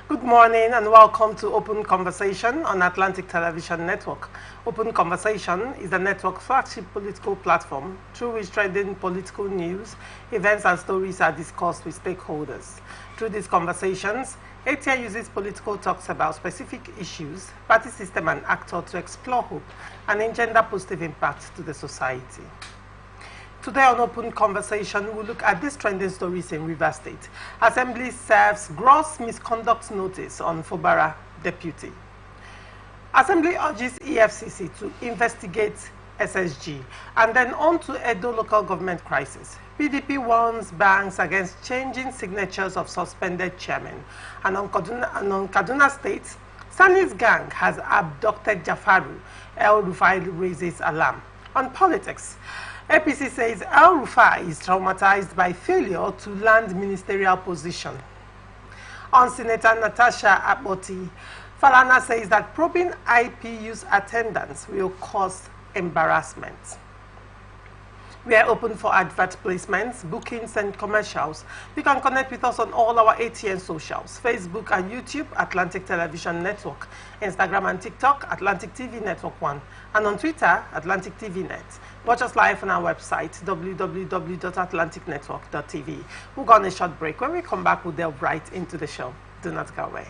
Good morning and welcome to Open Conversation on Atlantic Television Network. Open Conversation is the network's flagship political platform through which trending political news, events, and stories are discussed with stakeholders. Through these conversations, ATN uses political talks about specific issues, party system, and actor to explore hope and engender positive impact to the society. Today on Open Conversation, we'll look at these trending stories in Rivers State. Assembly serves gross misconduct notice on Fubara deputy. Assembly urges EFCC to investigate SSG. And then on to Edo local government crisis. PDP warns banks against changing signatures of suspended chairmen. And on Kaduna State, Sani's gang has abducted Jafaru. El Rufai raises alarm. On politics, APC says El Rufai is traumatized by failure to land ministerial position. On Senator Natasha Akpoti, Falana says that probing IPU's attendance will cause embarrassment. We are open for advert placements, bookings, and commercials. You can connect with us on all our ATN socials, Facebook and YouTube, Atlantic Television Network, Instagram and TikTok, Atlantic TV Network 1, and on Twitter, Atlantic TV Net. Watch us live on our website, www.atlanticnetwork.tv. We'll go on a short break. When we come back, we'll delve right into the show. Do not go away.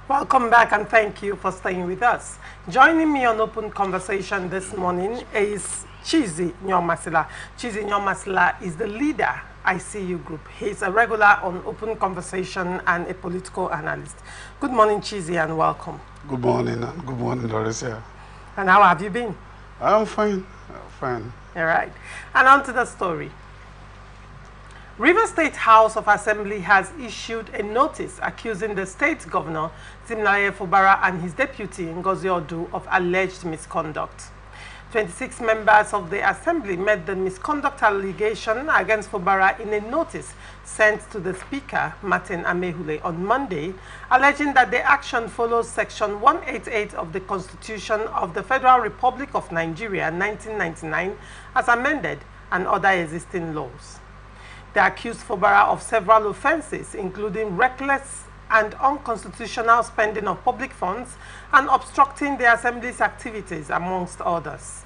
Welcome back and thank you for staying with us. Joining me on Open Conversation this morning is Chizi Nyomasila. Chizi Nyomasila is the leader ICU Group. He's a regular on Open Conversation and a political analyst. Good morning, Chizi, and welcome. Good morning, and good morning, Larissa. And how have you been? I'm fine, fine. All right. And on to the story. River State House of Assembly has issued a notice accusing the state governor, Timileyin Fubara, and his deputy, Ngozi Odu, of alleged misconduct. 26 members of the assembly made the misconduct allegation against Fubara in a notice sent to the Speaker, Martin Amehule, on Monday, alleging that the action follows Section 188 of the Constitution of the Federal Republic of Nigeria, 1999, as amended, and other existing laws. They accused Fubara of several offenses, including reckless and unconstitutional spending of public funds and obstructing the Assembly's activities, amongst others.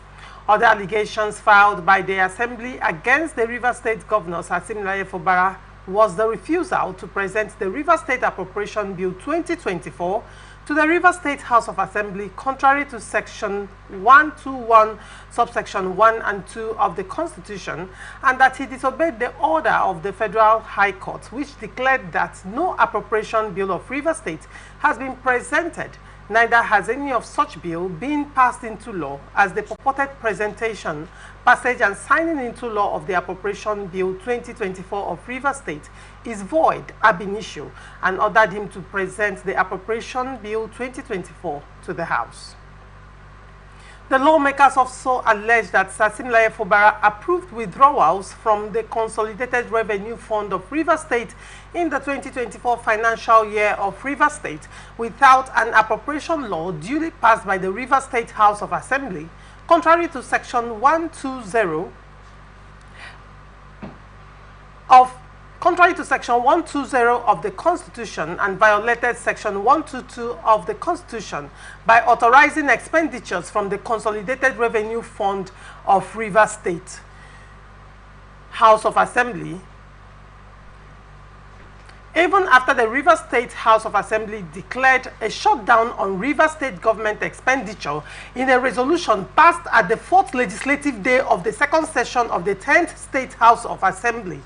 Other allegations filed by the Assembly against the River State Governor, Timileyin Fubara, was the refusal to present the River State Appropriation Bill 2024 to the River State House of Assembly, contrary to Section 121, subsection 1 and 2 of the Constitution, and that he disobeyed the order of the Federal High Court, which declared that no appropriation bill of River State has been presented. Neither has any of such bill been passed into law, as the purported presentation, passage, and signing into law of the Appropriation Bill 2024 of River State is void ab initio, and ordered him to present the Appropriation Bill 2024 to the House. The lawmakers also alleged that Timileyin Fubara approved withdrawals from the Consolidated Revenue Fund of River State in the 2024 financial year of River State without an appropriation law duly passed by the River State House of Assembly, contrary to Section 120 of the Constitution, and violated Section 122 of the Constitution by authorizing expenditures from the Consolidated Revenue Fund of River State House of Assembly. Even after the River State House of Assembly declared a shutdown on River State government expenditure in a resolution passed at the 4th legislative day of the second session of the 10th State House of Assembly.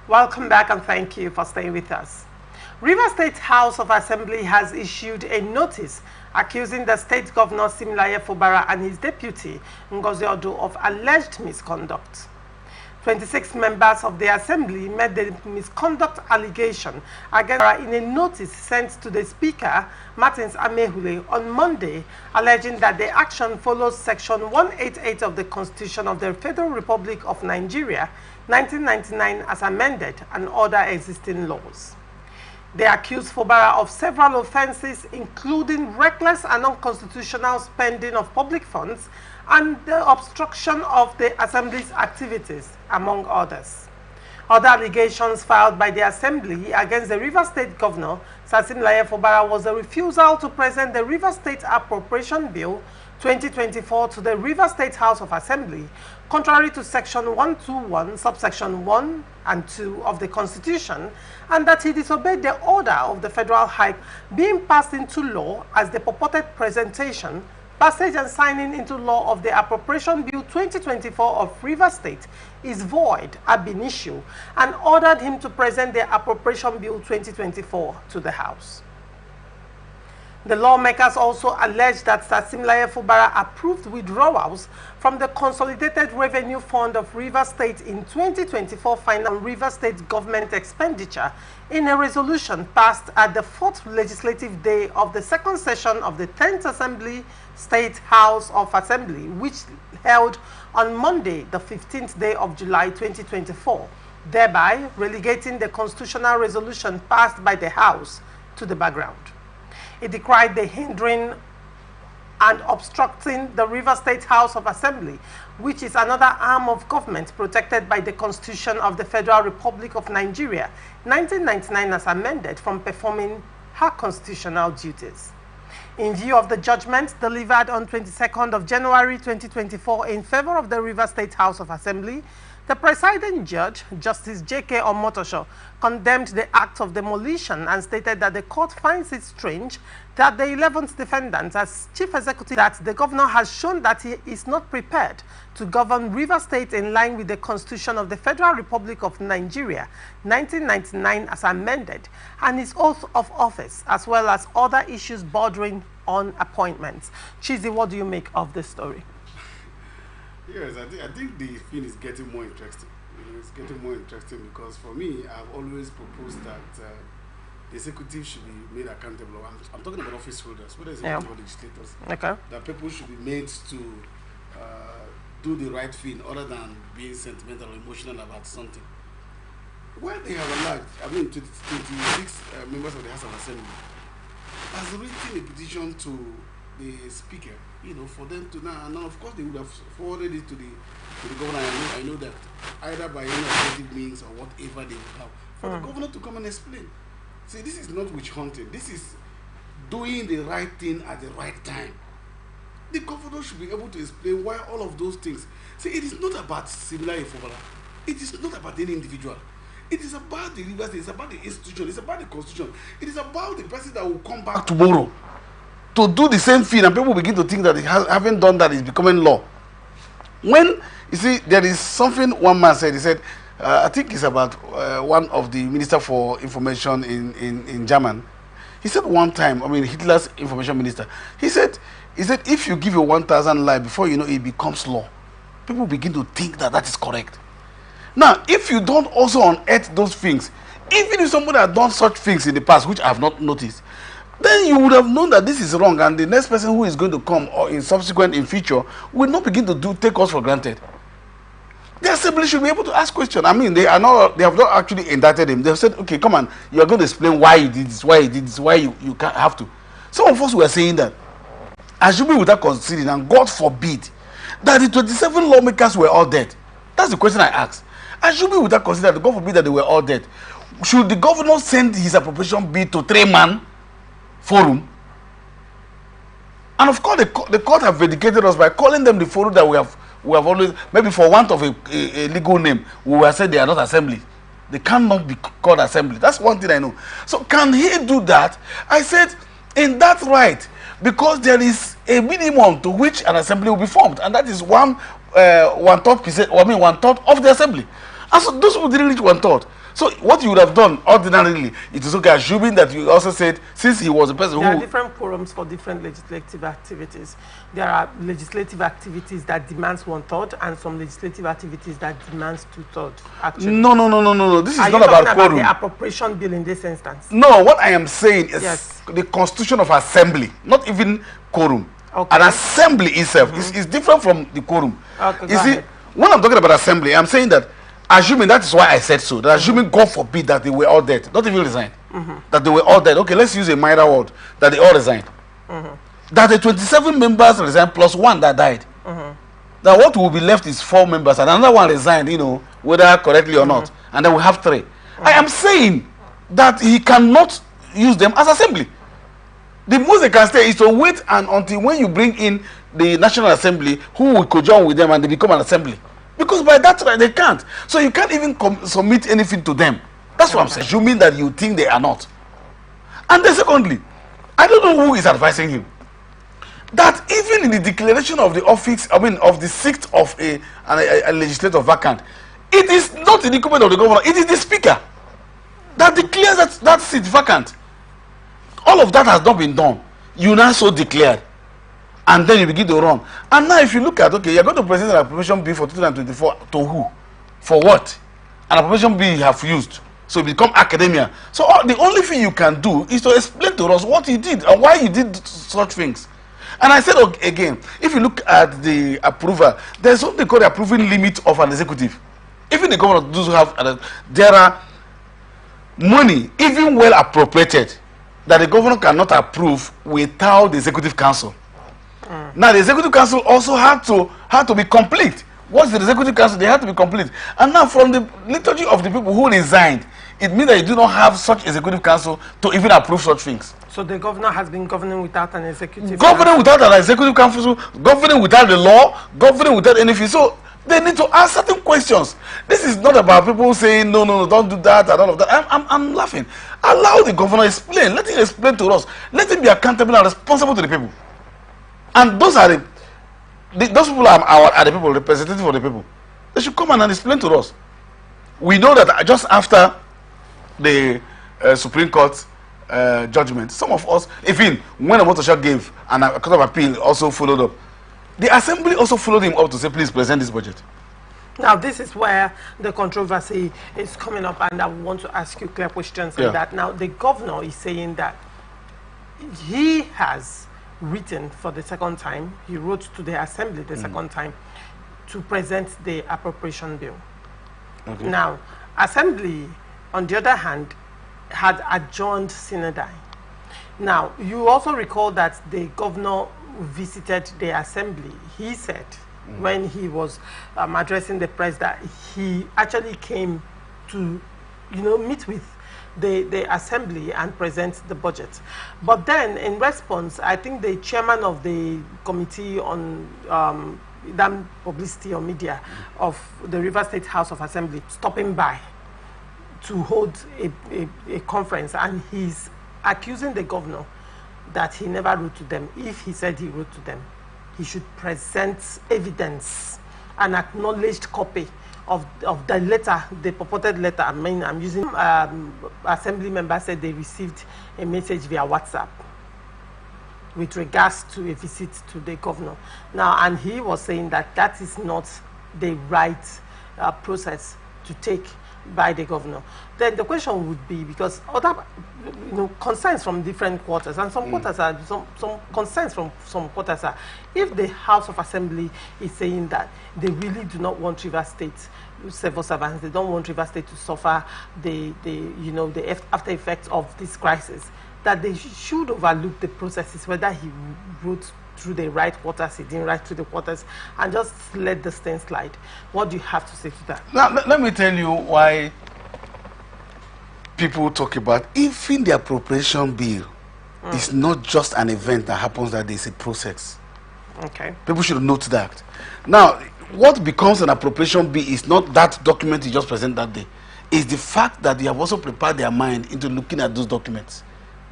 Welcome back and thank you for staying with us. River State House of Assembly has issued a notice accusing the state governor Timileyin Fubara and his deputy Ngozi Odu of alleged misconduct. 26 members of the assembly made the misconduct allegation against Fubara in a notice sent to the Speaker, Martin Amehule, on Monday, alleging that the action follows Section 188 of the Constitution of the Federal Republic of Nigeria, 1999, as amended, and other existing laws. They accuse Fubara of several offenses, including reckless and unconstitutional spending of public funds and the obstruction of the Assembly's activities, among others. Other allegations filed by the Assembly against the River State Governor, Timileyin Fubara, was the refusal to present the River State Appropriation Bill 2024 to the River State House of Assembly, contrary to Section 121, subsection 1 and 2 of the Constitution, and that he disobeyed the order of the Federal High being passed into law as the purported presentation, passage and signing into law of the Appropriation Bill 2024 of River State is void ab initio, and ordered him to present the Appropriation Bill 2024 to the House. The lawmakers also alleged that Simlaye Fubara approved withdrawals from the Consolidated Revenue Fund of River State in 2024 final River State government expenditure in a resolution passed at the 4th legislative day of the second session of the 10th Assembly State House of Assembly, which held on Monday, the 15th day of July 2024, thereby relegating the constitutional resolution passed by the House to the background. It decried the hindering and obstructing the River State House of Assembly, which is another arm of government protected by the Constitution of the Federal Republic of Nigeria, 1999 as amended, from performing her constitutional duties. In view of the judgment delivered on 22nd of January 2024 in favor of the River State House of Assembly, the presiding judge, Justice J.K. Omotosho, condemned the act of demolition and stated that the court finds it strange that the 11th defendant, as chief executive, that the governor has shown that he is not prepared to govern River State in line with the Constitution of the Federal Republic of Nigeria, 1999 as amended, and his oath of office, as well as other issues bordering on appointments. Chizi, what do you make of this story? Yes, I think the thing is getting more interesting. It's getting more interesting because for me, I've always proposed that the executive should be made accountable. I'm talking about office holders, whether it's executive or legislators. Okay. That people should be made to do the right thing other than being sentimental or emotional about something. When they have allowed, 26 members of the House of Assembly has written a petition to the speaker, for them to now of course they would have forwarded it to the governor. I know that either by any alternative means or whatever they would have for the governor to come and explain. See, this is not witch hunting. This is doing the right thing at the right time. The governor should be able to explain why all of those things. See, it is not about Simlaye Fubara. It is not about any individual. It is about the River State. It's about the institution. It's about the constitution. It is about the person that will come back tomorrow to do the same thing, and people begin to think that having done that is becoming law. When, you see, there is something one man said, he said, I think it's about one of the Minister for Information in German. He said one time, Hitler's information minister, he said, if you give your 1,000 lie before you know it becomes law, people begin to think that that is correct. Now, if you don't also unearth those things, even if somebody has done such things in the past, which I have not noticed, then you would have known that this is wrong, and the next person who is going to come or in future will not begin to take us for granted. The assembly should be able to ask questions. They have not actually indicted him. They have said, okay, come on, you are going to explain why you did this, why you can't have to. Some of us were saying that, assuming without considering, and God forbid, that the 27 lawmakers were all dead. That's the question I asked. Assuming without considering, God forbid, that they were all dead, should the governor send his appropriation bill to 3-man forum? And of course the court have vindicated us by calling them the forum that we have always, maybe for want of a legal name, we will say they are not assembly. They cannot be called assembly. That's one thing I know. So can he do that? I said, in that right, because there is a minimum to which an assembly will be formed, and that is one third of the assembly. And so those who didn't reach 1/3. So what you would have done ordinarily, it is okay, assuming that you also said, since he was a person there are different forums for different legislative activities. There are legislative activities that demands 1/3 and some legislative activities that demands 2/3. Actually, no. This is not about quorum. The appropriation bill in this instance. No, what I am saying is the Constitution of Assembly, not even quorum. Okay. An assembly itself is different from the quorum. Okay, you see, when I'm talking about assembly, I'm saying that, assuming, that is why I said so, that assuming, God forbid, that they were all dead, not even resigned, that they were all dead. Okay, let's use a minor word, that they all resigned. That the 27 members resigned plus one that died. That what will be left is 4 members, and another one resigned, whether correctly or not, and then we have 3. I am saying that he cannot use them as assembly. The most they can stay is to wait and until when you bring in the National Assembly who will conjoin with them and they become an assembly. Because by that right, they can't. So you can't even submit anything to them. That's what I'm saying. You mean that you think they are not. And then secondly, I don't know who is advising him. That even in the declaration of the office, of the seat of a legislator vacant, it is not the document of the governor, it is the speaker that declares that seat vacant. All of that has not been done. You now so declared. And then you begin to run. And now if you look at, okay, you're going to present an appropriation bill for 2024 to who? For what? An appropriation bill you have used. So it become academia. So the only thing you can do is to explain to us what you did and why you did such things. And I said again, if you look at the approval, there's something called the approving limit of an executive. Even the governor does have, there are money, even well appropriated, that the governor cannot approve without the executive council. Now the executive council also had to be complete. What's the executive council? They had to be complete. And now from the liturgy of the people who resigned, it means that you do not have such executive council to even approve such things. So the governor has been governing without an executive governing without an executive council, governing without the law, governing without anything. So they need to ask certain questions. This is not about people saying no, don't do that and all of that. I'm laughing. Allow the governor explain. Let him explain to us. Let him be accountable and responsible to the people. And those are those people are the people, representatives of the people. They should come and explain to us. We know that just after the Supreme Court judgment, some of us, even when a motor gave and a court of appeal also followed up, the assembly also followed him up to say, please present this budget. Now, this is where the controversy is coming up, and I want to ask you clear questions on that. Now, the governor is saying that he has written for the second time, he wrote to the assembly the second time to present the appropriation bill. Okay. Now, assembly, on the other hand, had adjourned synodi. Now, you also recall that the governor visited the assembly. He said when he was addressing the press that he actually came to, meet with the assembly and present the budget. But then in response, I think the chairman of the committee on publicity or media of the River State House of Assembly stopping by to hold a conference, and he's accusing the governor that he never wrote to them. If he said he wrote to them, he should present evidence, an acknowledged copy of the letter, the purported letter. I'm using assembly members said they received a message via WhatsApp with regards to a visit to the governor. Now, and he was saying that that is not the right process to take by the governor. Then the question would be, because other concerns from different quarters, and some quarters are some concerns from some quarters are, if the House of Assembly is saying that they really do not want River State civil servants, they don't want River State to suffer the after effects of this crisis, that they should overlook the processes, whether he wrote through the right quarters, he didn't write through the quarters, and just let the thing slide. What do you have to say to that? Now, let me tell you why people talk about even the appropriation bill is not just an event that happens that there is a process. Okay. People should note that. Now, what becomes an appropriation bill is not that document you just present that day. It's the fact that they have also prepared their mind into looking at those documents.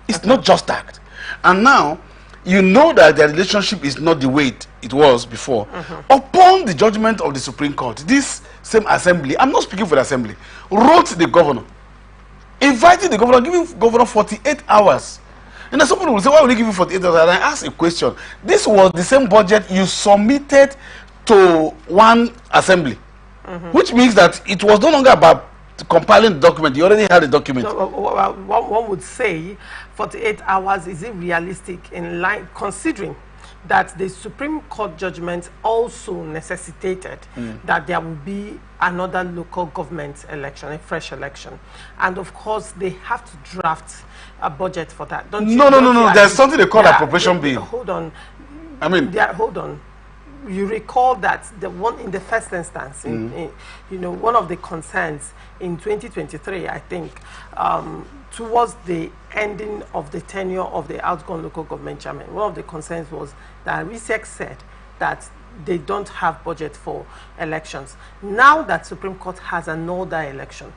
It's not just that. And now, you know that the relationship is not the way it was before. Upon the judgment of the Supreme Court, this same assembly, I'm not speaking for the assembly, wrote the governor, invited the governor, giving governor 48 hours. And then somebody will say, why would he give you 48 hours? And I ask a question. This was the same budget you submitted to one assembly, which means that it was no longer about compiling the document. You already had the document. So, one would say 48 hours, is it realistic in line, considering that the Supreme Court judgment also necessitated that there will be another local government election, a fresh election, and of course they have to draft a budget for that. Don't you? No. There's something they call appropriation bill. Hold on. Hold on. You recall that the one in the first instance, one of the concerns in 2023, I think, towards the ending of the tenure of the outgone local government chairman, one of the concerns was that RISEC said that they don't have budget for elections. Now that Supreme Court has another election,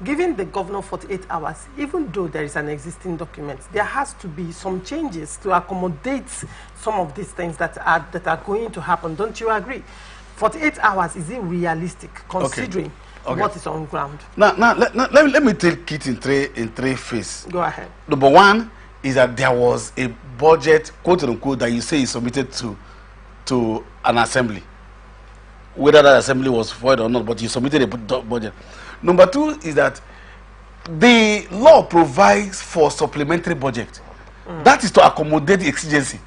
giving the governor 48 hours, even though there is an existing document, there has to be some changes to accommodate some of these things that are going to happen. Don't you agree? 48 hours, is it realistic considering what is on ground? Now let me take it in three phases. Go ahead. Number one is that there was a budget, quote unquote, that you say is submitted to an assembly. Whether that assembly was void or not, but you submitted a budget. Number two is that the law provides for supplementary budget. That is to accommodate the exigency.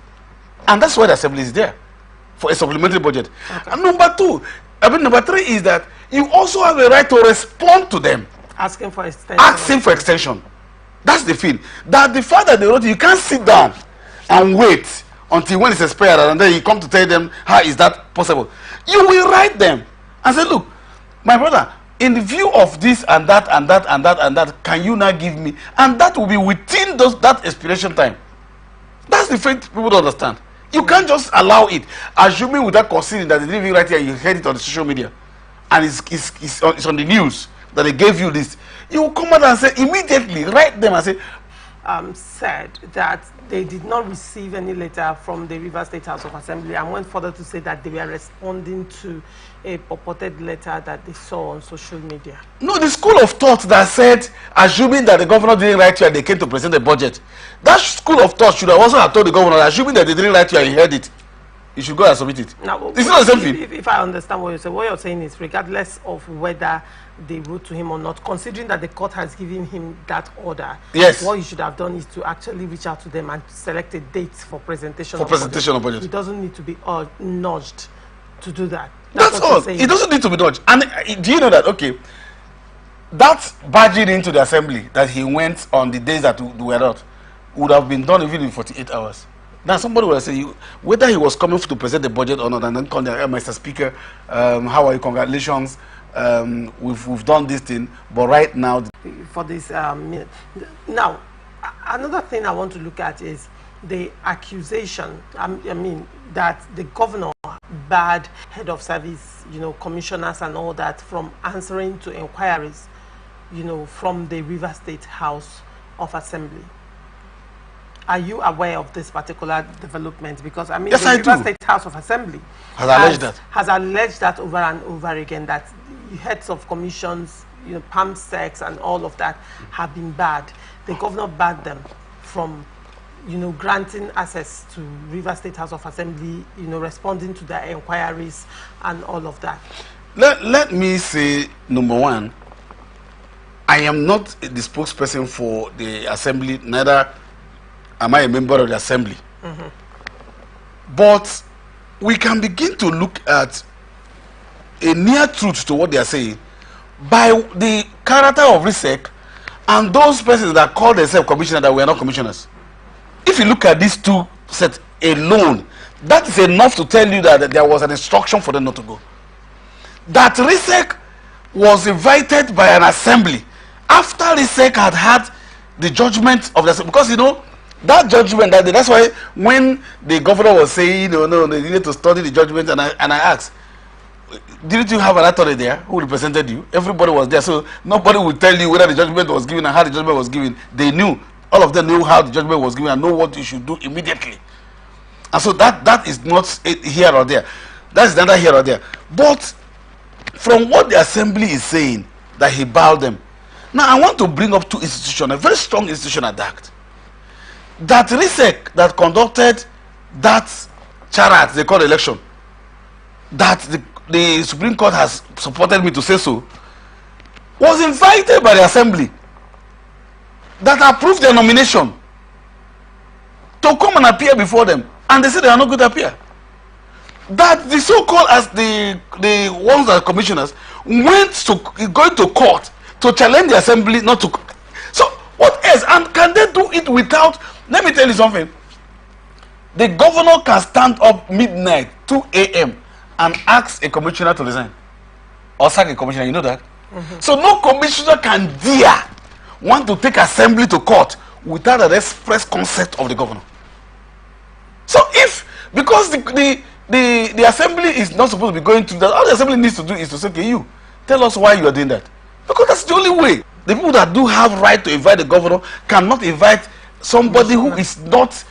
And that's why the assembly is there, for a supplementary budget. Okay. And number three is that you also have a right to respond to them. Asking for extension. Asking for extension. That's the thing. That the fact that they wrote, you can't sit down and wait until when it's expired and then you come to tell them how is that possible. You will write them and say, look, my brother, in the view of this and that and that and that and that, can you now give me? And that will be within that expiration time. That's the thing people don't understand. You can't just allow it, assuming without considering that they didn't even write it and you heard it on the social media and it's on the news that they gave you this. You will come out and say, immediately write them and say, said that they did not receive any letter from the Rivers State House of Assembly, and went further to say that they were responding to a purported letter that they saw on social media. No, the school of thought that said, assuming that the governor didn't write you and they came to present the budget, that school of thought should have also have told the governor, assuming that they didn't write you and he heard it, you should go and submit it. Now, it's not the same thing. If I understand what you're saying is, regardless of whether they wrote to him or not, considering that the court has given him that order, yes, what you should have done is to actually reach out to them and select a date for presentation. Of budget. He doesn't need to be nudged to do that. That's all. It doesn't need to be dodged. And do you know that, okay, that barging into the assembly that he went on the days that were not would have been done even in 48 hours. Now somebody will say, whether he was coming to present the budget or not, and then come there, Mr. Speaker, how are you? Congratulations, we've done this thing, but right now... For this, now, another thing I want to look at is the accusation, I mean, that the governor barred head of service, commissioners and all that from answering to inquiries, from the River State House of Assembly. Are you aware of this particular development? Because I mean, yes, the River State House of Assembly has alleged that over and over again, that heads of commissions, PAMSECs and all of that have been barred. The governor barred them from granting access to River State House of Assembly, responding to their inquiries and all of that. Let me say, number one, I am not the spokesperson for the assembly, neither am I a member of the assembly. But we can begin to look at a near truth to what they are saying by the character of RISEC and those persons that call themselves commissioners that were not commissioners. If you look at these two sets alone, that is enough to tell you that there was an instruction for them not to go. That RISEC was invited by an assembly after RISEC had had the judgment of the assembly. Because that judgment, that's why when the governor was saying, no, they needed to study the judgment, and I asked, didn't you have an attorney there who represented you? Everybody was there, so nobody would tell you whether the judgment was given and how the judgment was given. They knew. All of them knew how the judgment was given and know what you should do immediately. And so that is not here or there. That is neither here or there. But from what the assembly is saying, that he bowed them. Now I want to bring up two institutions, a very strong institution at that. That RISEC that conducted that charade they call election, that the Supreme Court has supported me to say so, was invited by the assembly that approved their nomination to come and appear before them, and they said they are not going to appear. That the so-called as the ones that are commissioners going to court to challenge the assembly not to. So what else? And can they do it without? Let me tell you something. The governor can stand up midnight, 2 a.m. and ask a commissioner to resign or sack a commissioner. You know that. So no commissioner can dare want to take assembly to court without an express consent of the governor. So because The assembly is not supposed to be going through that. All the assembly needs to do is to say, okay, you tell us why you are doing that, because that's the only way. The people that do have right to invite the governor cannot invite somebody who is not,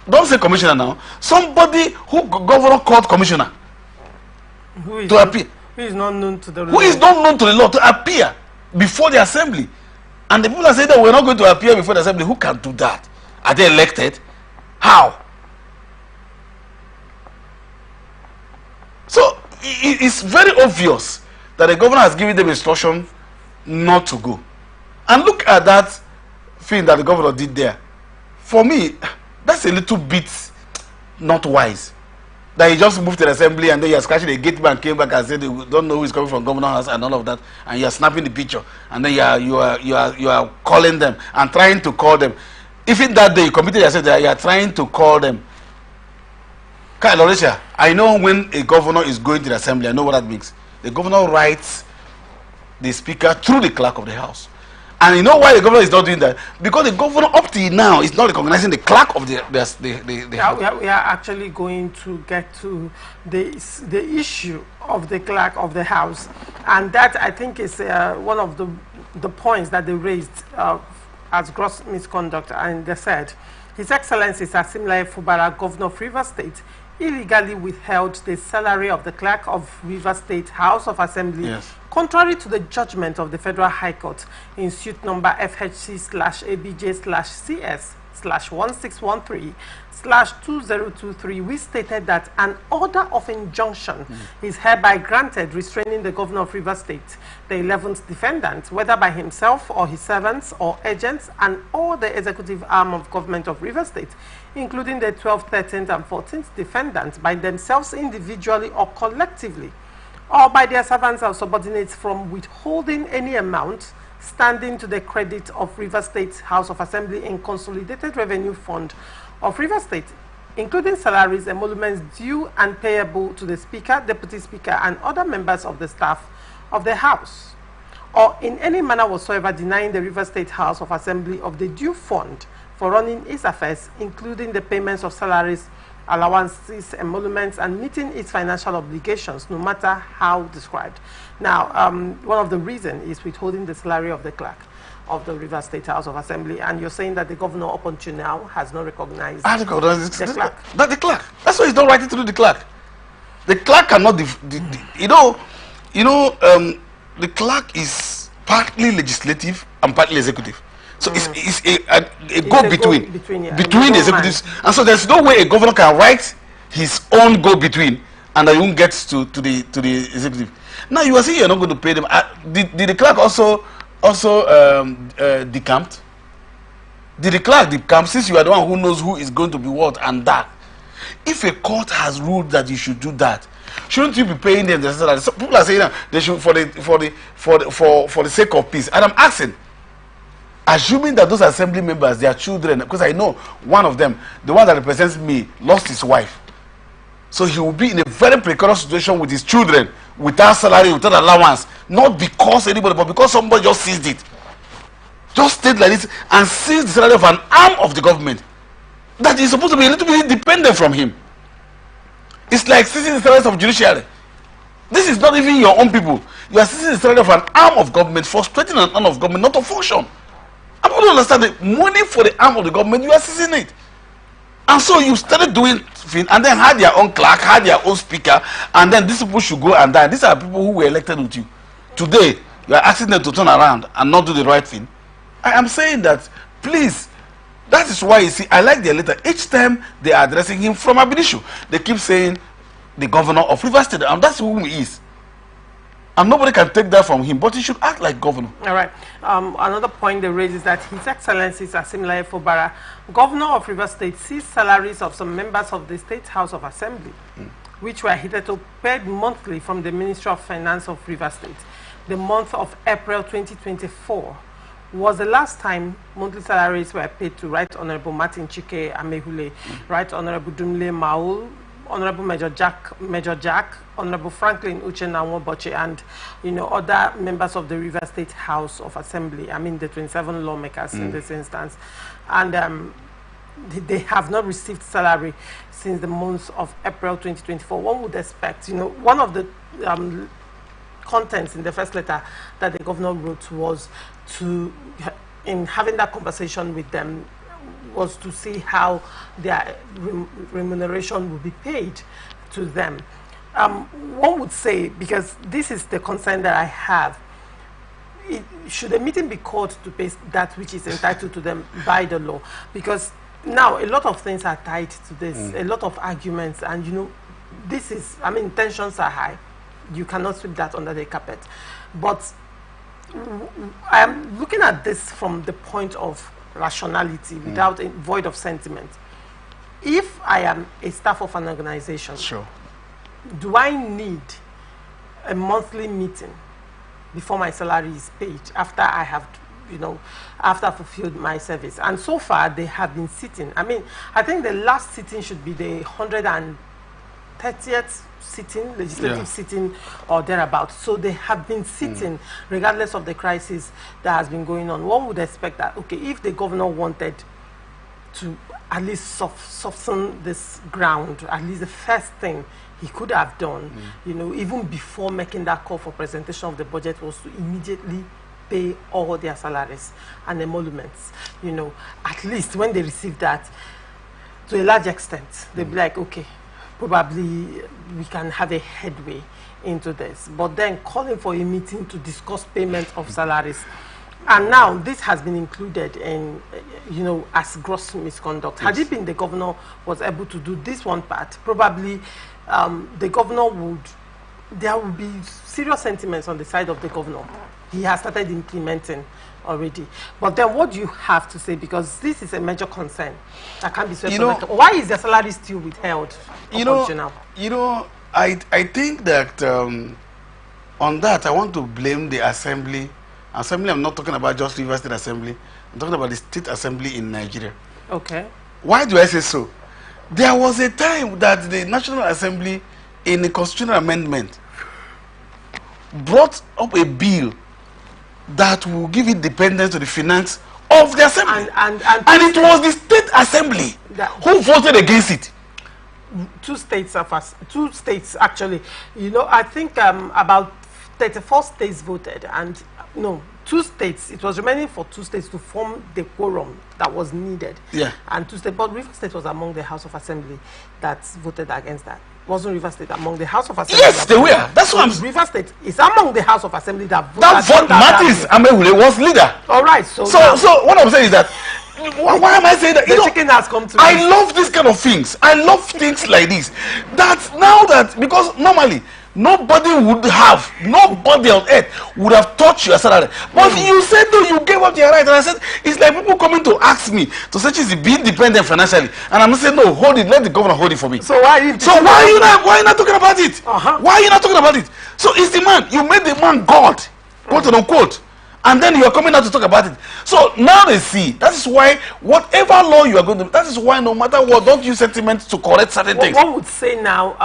don't say commissioner now, somebody who governor called commissioner to appear, who is not known to the law, who is not known to the law, to appear before the assembly. And the people that say that we're not going to appear before the assembly, who can do that? Are they elected? How? So it's very obvious that the governor has given them instruction not to go. And look at that thing that the governor did there. For me, that's a little bit not wise. That he just moved to the assembly and then you're scratching the gate man, came back and said they don't know who is coming from governor's house and all of that, and you're snapping the picture, and then you are calling them and trying to call them. Even that day you committed yourself that you are trying to call them. Lorisha, I know when a governor is going to the assembly, I know what that means. The governor writes the speaker through the clerk of the house. And you know why the governor is not doing that? Because the governor up to now is not recognizing the clerk of the house. We are actually going to get to the issue of the clerk of the house, and that I think is one of the points that they raised as gross misconduct. And they said, His Excellency Asimlaye Fubara, Governor of Rivers State, illegally withheld the salary of the clerk of Rivers State House of Assembly, yes, contrary to the judgment of the Federal High Court in suit number FHC/ABJ/CS/1613/2023, which stated that an order of injunction is hereby granted restraining the Governor of Rivers State, the 11th defendant, whether by himself or his servants or agents, and all the executive arm of government of Rivers State, including the 12th, 13th, and 14th defendants, by themselves individually or collectively, or by their servants or subordinates, from withholding any amount standing to the credit of Rivers State House of Assembly in Consolidated Revenue Fund of Rivers State, including salaries, emoluments due and payable to the Speaker, Deputy Speaker, and other members of the staff of the House, or in any manner whatsoever denying the Rivers State House of Assembly of the due fund for running its affairs, including the payments of salaries, allowances, emoluments, and meeting its financial obligations, no matter how described. Now, one of the reasons is withholding the salary of the clerk of the Rivers State House of Assembly, and you're saying that the governor up until now has not recognized the clerk. Not the clerk. That's why he's not writing through the clerk. The clerk cannot, the clerk is partly legislative and partly executive. So it's a go-between between the executives, and so there's no way a governor can write his own go-between and then won't get to the executive. Now you are saying you're not going to pay them. Did the clerk also decamped? Did the clerk decamp, since you are the one who knows who is going to be what and that? If a court has ruled that you should do that, shouldn't you be paying them the salary? So people are saying that they should for the sake of peace. And I'm asking, assuming that those assembly members, their children, because I know one of them, the one that represents me, lost his wife. So he will be in a very precarious situation with his children, without salary, without allowance, not because anybody, but because somebody just seized it. Just stayed like this and seized the salary of an arm of the government that is supposed to be a little bit independent from him. It's like seizing the salary of judiciary. This is not even your own people. You are seizing the salary of an arm of government, frustrating an arm of government not to function. I don't understand the money for the arm of the government, you are seizing it. And so you started doing things and then had their own clerk, had their own speaker, and then these people should go and die. These are people who were elected with you. Today, you are asking them to turn around and not do the right thing. I am saying that, please, that is why you see, I like their letter. Each time they are addressing him from Abidishu, they keep saying the governor of Rivers State, and that's who he is. And nobody can take that from him, but he should act like governor. All right. Another point they raise is that His Excellency Asimlaye Fubara, Governor of Rivers State, seized salaries of some members of the State House of Assembly, which were hitherto paid monthly from the Ministry of Finance of Rivers State. The month of April 2024 was the last time monthly salaries were paid to Right Honorable Martin Chike Amehule, Right Honorable Dumle Maul, Honorable Major Jack, Honorable Franklin Uchenna-Nwoboche, and other members of the Rivers State House of Assembly. I mean the 27 lawmakers in this instance. And they have not received salary since the month of April 2024. One would expect, you know, one of the contents in the first letter that the governor wrote was to, in having that conversation with them, was to see how their remuneration will be paid to them. One would say, because this is the concern that I have, should a meeting be called to pay that which is entitled to them by the law? Because now a lot of things are tied to this, a lot of arguments, and you know, this is, I mean, tensions are high. You cannot sweep that under the carpet. But I'm looking at this from the point of rationality, without a void of sentiment. If I am a staff of an organization, Sure. do I need a monthly meeting before my salary is paid after I have, you know, after I fulfilled my service? And so far they have been sitting. I mean, I think the last sitting should be the 130th sitting, legislative sitting or thereabouts. So they have been sitting regardless of the crisis that has been going on. One would expect that, okay, if the governor wanted to at least soften this ground, at least the first thing he could have done, you know, even before making that call for presentation of the budget, was to immediately pay all their salaries and emoluments. You know, at least when they receive that, to a large extent, they'll be like, okay, probably we can have a headway into this. But then calling for a meeting to discuss payment of salaries, and now this has been included in, you know, as gross misconduct. Had it been the governor was able to do this one part, probably the governor would, there would be serious sentiments on the side of the governor. He has started implementing already. But then what do you have to say? Because this is a major concern that can't be swept under the carpet. Why is the salary still withheld? You know, I think that on that I want to blame the assembly. Assembly, I'm not talking about just River State Assembly. I'm talking about the State Assembly in Nigeria. Okay. Why do I say so? There was a time that the National Assembly, in a constitutional amendment, brought up a bill that will give independence to the finance of the assembly. And it was the State Assembly who voted against it. Two states actually. You know, I think about 34 states voted, and no, 2 states, it was remaining for 2 states to form the quorum that was needed. Yeah. And 2 states, but River State was among the House of Assembly that voted against that. Wasn't River State among the House of Assembly? Yes, they were. That's what I'm saying. River State is among the House of Assembly that voted. That vote, Martins Amewule was leader. All right. So what I'm saying is that, why am I saying that? The chicken has come to I love this kind of things. I love things like this. That now that, because normally, nobody on earth would have touched your salary. But you said, no, you gave up your right. And I said, it's like people coming to ask me to say she's be independent financially. And I'm saying, no, hold it, let the governor hold it for me. So why are you not talking about it? Why are you not talking about it? So it's the man, you made the man God, quote unquote. And then you are coming out to talk about it. So now they see. That is why whatever law you are going to, that is why no matter what, don't use sentiments to correct certain things. One would say now,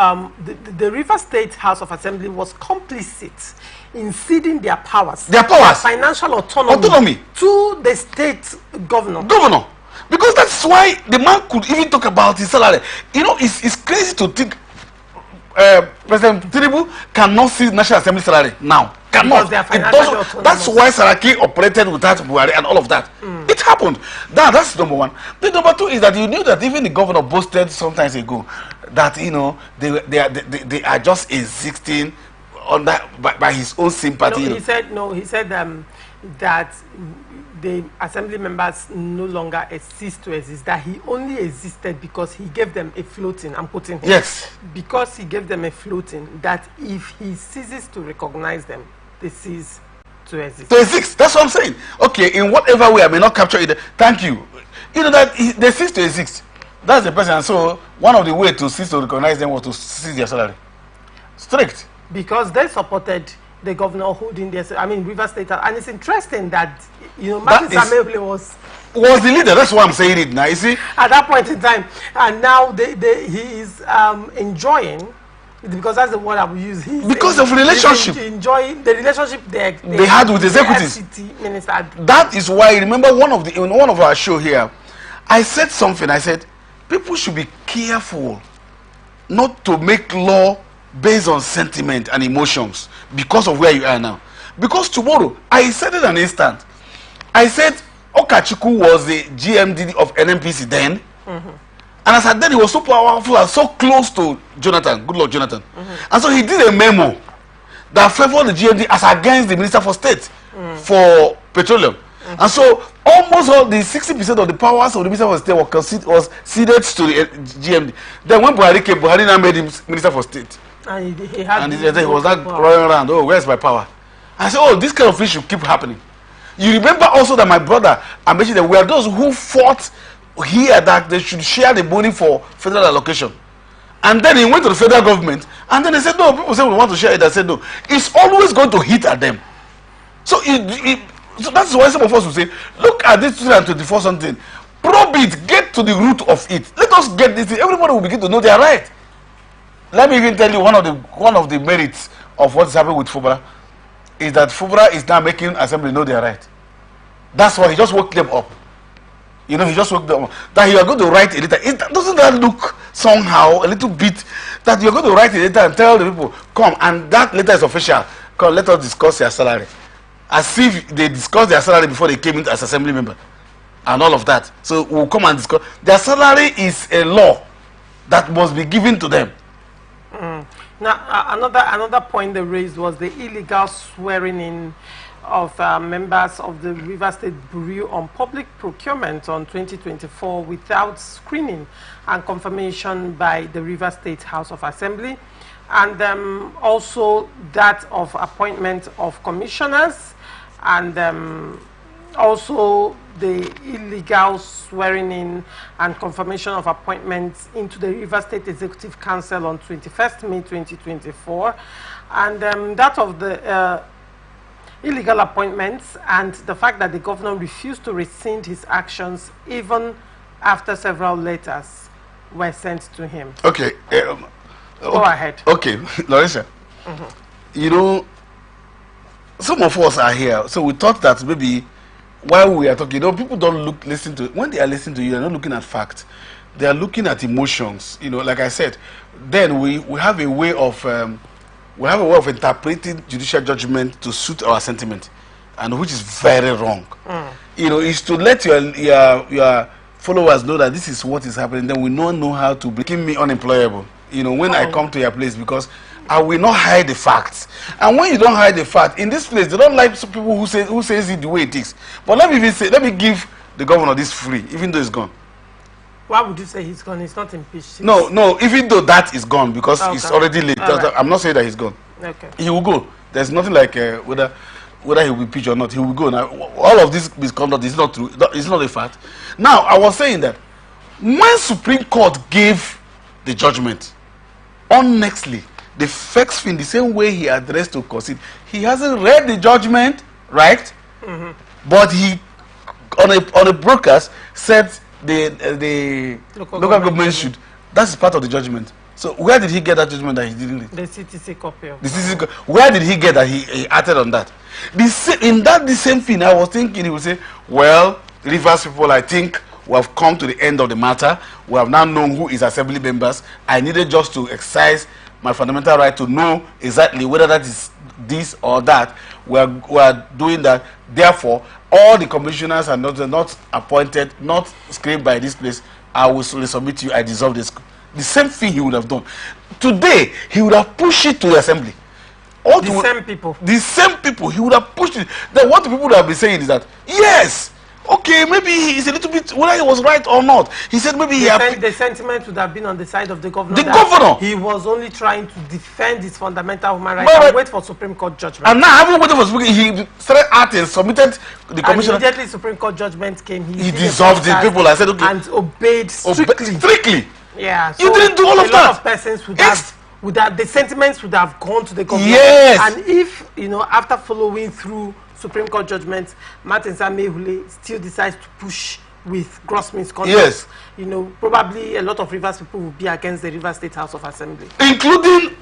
the River State House of Assembly was complicit in ceding their powers, their financial autonomy to the state governor. Because that's why the man could even talk about his salary. You know, it's crazy to think President Tinubu cannot see National Assembly salary now. Cannot. That's why Saraki operated without Buhari and all of that. It happened. That's number one. The number two is that you knew that even the governor boasted sometimes ago that, you know, they are just existing on that by his own sympathy. He said that the assembly members no longer cease to exist, that he only existed because he gave them a floating. I'm quoting him. Yes. Because he gave them a floating, that if he ceases to recognize them, they cease to exist. To exist. That's what I'm saying. Okay, in whatever way I may not capture it. Thank you. You know that they cease to exist. That's the person. And so one of the ways to cease to recognize them was to seize their salary. Strict. Because they supported the governor holding their, River State. And it's interesting that, you know, Martin Amewule was the leader. That's why I'm saying it now. You see, at that point in time, and now he is enjoying, because that's the word I will use. Because of relationship, enjoying the relationship they had with the executives. Minister. That is why, remember, in one of our show here, I said something. I said, people should be careful not to make law based on sentiment and emotions because of where you are now. Because tomorrow, I said it an instant. I said, Okachuku was the GMD of NMPC then. And as at then, he was so powerful and so close to Jonathan, good Lord Jonathan. And so he did a memo that favored the GMD as against the Minister for State for Petroleum. And so almost all the 60% of the powers of the Minister for State was ceded to the GMD. Then when Buhari came, Buhari now made him Minister for State. And he was not running around, oh, where's my power? I said, oh, this kind of thing should keep happening. You remember also that my brother, I mentioned that we are those who fought here that they should share the money for federal allocation. And then he went to the federal government, and then they said, no, people say we want to share it. I said, no, it's always going to hit at them. So, so that's why some of us will say, look at this 2024 something, probe it, get to the root of it. Let us get this thing. Everybody will begin to know they are right. Let me even tell you one of the merits of what is happening with FUBRA is that FUBRA is now making Assembly know they are right. That's why he just woke them up. You know, he just woke them up. That you are going to write a letter. Doesn't that look somehow a little bit that you're going to write a letter and tell the people, come, and that letter is official. Come, let us discuss their salary. As if they discussed their salary before they came in as Assembly member. And all of that. So we'll come and discuss. Their salary is a law that must be given to them. Now, another point they raised was the illegal swearing in of members of the River State Bureau on public procurement on 2024 without screening and confirmation by the River State House of Assembly, and also that of appointment of commissioners, and also the illegal swearing in and confirmation of appointments into the River State Executive Council on 21st May 2024, and that of the illegal appointments and the fact that the governor refused to rescind his actions even after several letters were sent to him. Okay. Go ahead. Okay, Larissa. You know, some of us are here, so we thought that maybe while we are talking, you know, people don't listen to, when they are listening to you, they're not looking at facts. They are looking at emotions. You know, like I said, then we have a way of interpreting judicial judgment to suit our sentiment, and which is very wrong. You know, is to let your followers know that this is what is happening. Then we don't know how to keep me unemployable. You know, when I come to your place, because I will not hide the facts. And when you don't hide the fact, in this place, they don't like some people who says it the way it is. But let me give the governor this free, even though it's gone. Why would you say he's gone? He's not impeached. No, even though that is gone, because it's already late. Right. I'm not saying that he's gone. Okay. He will go. There's nothing like whether he will be impeached or not. He will go. Now, all of this misconduct is not true. It's not a fact. Now, I was saying that when Supreme Court gave the judgment, honestly, the first thing, the same way he addressed to concede, he hasn't read the judgment, right? But he, on a broadcast, said the local government should. That's part of the judgment. So where did he get that judgment that he didn't read? The CTC copy of the CTC. Where did he get that he acted on that? The same thing, I was thinking he would say, well, Rivers people, I think we have come to the end of the matter. We have now known who is assembly members. I needed just to exercise my fundamental right to know exactly whether that is this or that. We are doing that. Therefore, all the commissioners are not appointed, not screened by this place. I will submit to you. I dissolve this. The same thing he would have done. Today, he would have pushed it to the assembly. The same people. He would have pushed it. Then what the people would have been saying is that, yes, okay, maybe he's a little bit, whether he was right or not. He said maybe the sentiment would have been on the side of the governor. The governor. He was only trying to defend his fundamental human rights and wait for Supreme Court judgment. And now, having waited for Supreme Court, he started acting, submitted the commission. And immediately Supreme Court judgment came. He dissolved the people. I said, okay. And obeyed strictly. Yeah. So you didn't do all of that. A lot of persons would have, the sentiments would have gone to the government. Yes. And if, you know, after following through Supreme Court judgments, Martin Samehule still decides to push with gross misconduct. Yes. You know, probably a lot of Rivers people will be against the Rivers State House of Assembly. Including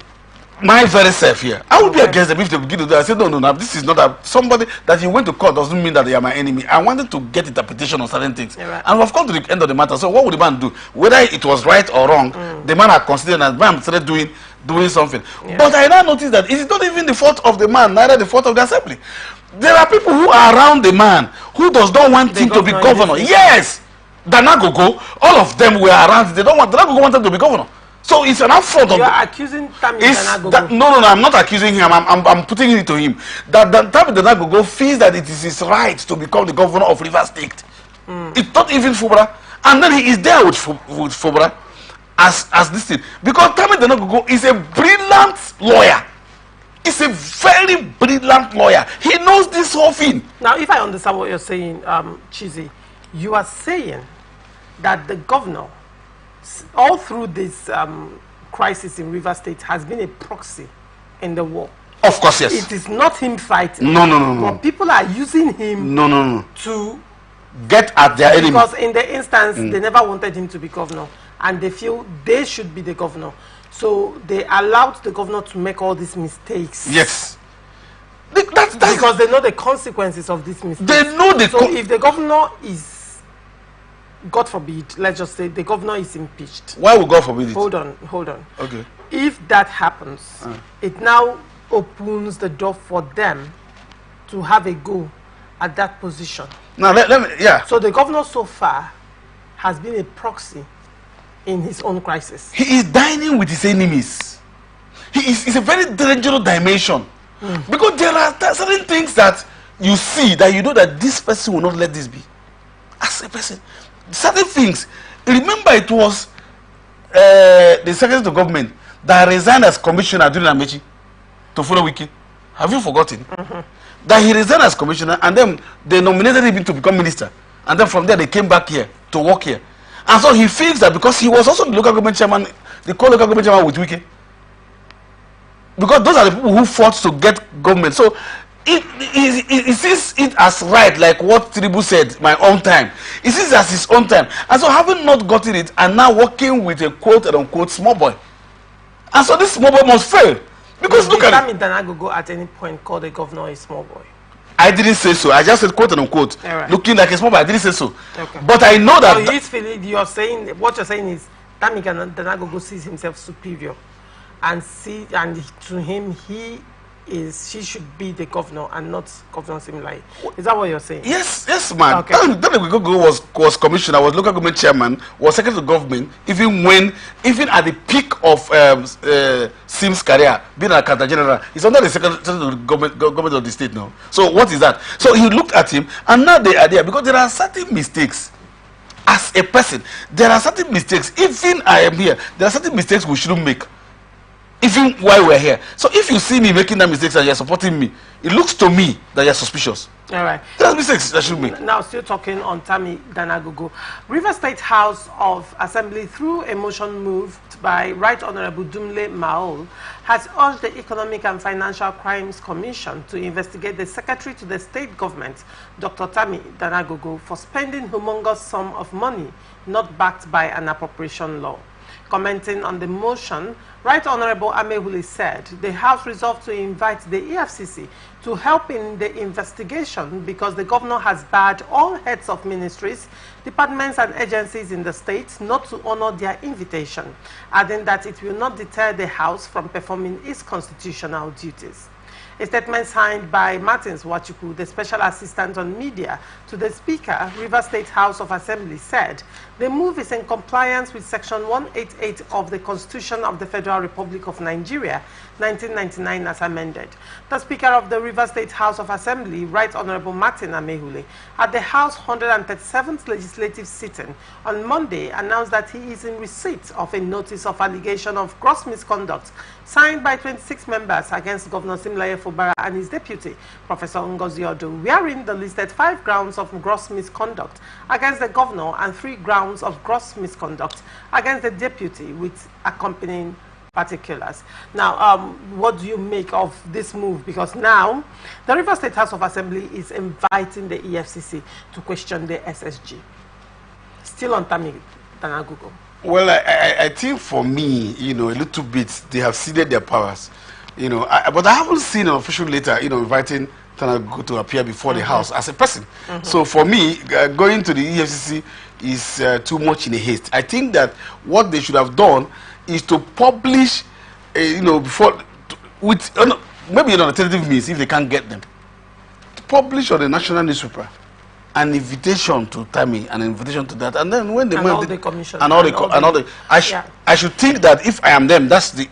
my very self here, I would be against them if they begin to do that. I said, no, this is not somebody that you went to court doesn't mean that they are my enemy. I wanted to get interpretation on certain things. Right. And we've come to the end of the matter. So what would the man do? Whether it was right or wrong, the man had considered and the man started doing something. Yeah. But I now noticed that it is not even the fault of the man, neither the fault of the assembly. There are people who are around the man who does not want him to be governor. Yes! Danagogo, all of them were around. They don't want Danagogo wanted to be governor. So it's an affront. You are accusing Tami Danagogo. No, I'm not accusing him. I'm putting it to him. That Tami Danagogo feels that it is his right to become the governor of Rivers State. It's not even Fubara. And then he is there with Fubara as this thing. Because Tami Danagogo is a brilliant lawyer. He's a very brilliant lawyer. He knows this whole thing. Now, if I understand what you're saying, Chizzy, you are saying that the governor, all through this crisis in Rivers State, has been a proxy in the war. Of course, yes. It is not him fighting. No. But people are using him to get at their enemy. Because in the instance, they never wanted him to be governor. And they feel they should be the governor. So they allowed the governor to make all these mistakes. Yes. Because they know the consequences of these mistakes. They know So if the governor is, God forbid, let's just say the governor is impeached. Why would God forbid it? Hold on. Okay. If that happens, it now opens the door for them to have a go at that position. Now let me, yeah. So the governor so far has been a proxy in his own crisis. He is dining with his enemies. It's a very dangerous dimension. Because there are certain things that you see that you know that this person will not let this be. As a person, certain things. Remember, it was the secretary to government that resigned as commissioner during Amechi to follow Wiki. Have you forgotten? That he resigned as commissioner and then they nominated him to become minister. And then from there they came back here to work here. And so he feels that because he was also the local government chairman, the co-local government chairman with Wiki. Because those are the people who fought to get government. So he sees it as right, like what Tribu said, my own time. He sees it as his own time. And so having not gotten it and now working with a quote-unquote small boy. And so this small boy must fail. Because look at it. Did Danagogo at any point call the governor a small boy? I didn't say so. I just said quote-unquote. Right. Looking like a small boy. I didn't say so. Okay. But I know that... So he's feeling, what you're saying is Tami Danagogo sees himself superior. And to him, she should be the governor and not Governor Simlai. Is that what you're saying? Yes, man. Okay. Danagogo was commissioner, was local government chairman, was secretary to government, even at the peak of Sim's career, being a Carter General, he's under the secretary to government of the state now. So what is that? So he looked at him, and now they are there because there are certain mistakes. As a person, there are certain mistakes. Even I am here, there are certain mistakes we shouldn't make. Even while we're here. So if you see me making that mistakes and you're supporting me, it looks to me that you're suspicious. All right. There are mistakes that should make. Now, still talking on Tami Danagogo. River State House of Assembly, through a motion moved by Right Honorable Dumle Maol, has urged the Economic and Financial Crimes Commission to investigate the Secretary to the State Government, Dr. Tami Danagogo, for spending humongous sum of money not backed by an appropriation law. Commenting on the motion, Right Honorable Amehule said the House resolved to invite the EFCC to help in the investigation because the governor has barred all heads of ministries, departments and agencies in the state not to honor their invitation, adding that it will not deter the House from performing its constitutional duties. A statement signed by Martins Wachuku, the Special Assistant on Media to the Speaker, River State House of Assembly, said the move is in compliance with Section 188 of the Constitution of the Federal Republic of Nigeria, 1999 as amended. The Speaker of the River State House of Assembly, Right Honorable Martin Amehule, at the House 137th Legislative sitting on Monday announced that he is in receipt of a notice of allegation of gross misconduct signed by 26 members against Governor Simlaye Fubara and his deputy, Professor Ngozi Odo, wherein the listed 5 grounds of gross misconduct against the governor and 3 grounds of gross misconduct against the deputy with accompanying particulars. Now, what do you make of this move? Because now the River State House of Assembly is inviting the EFCC to question the SSG. Still on Tami Danagogo. Well, I think for me, a little bit, they have ceded their powers, but I haven't seen an official letter, inviting Tanago to appear before the House as a person. So for me, going to the EFCC is too much in a haste. I think that what they should have done is to publish, before, with maybe an alternative means if they can't get them, to publish on the national newspaper an invitation to Tammy, an invitation to that, and then when they all the commission and all the I should think that if I am them, that's the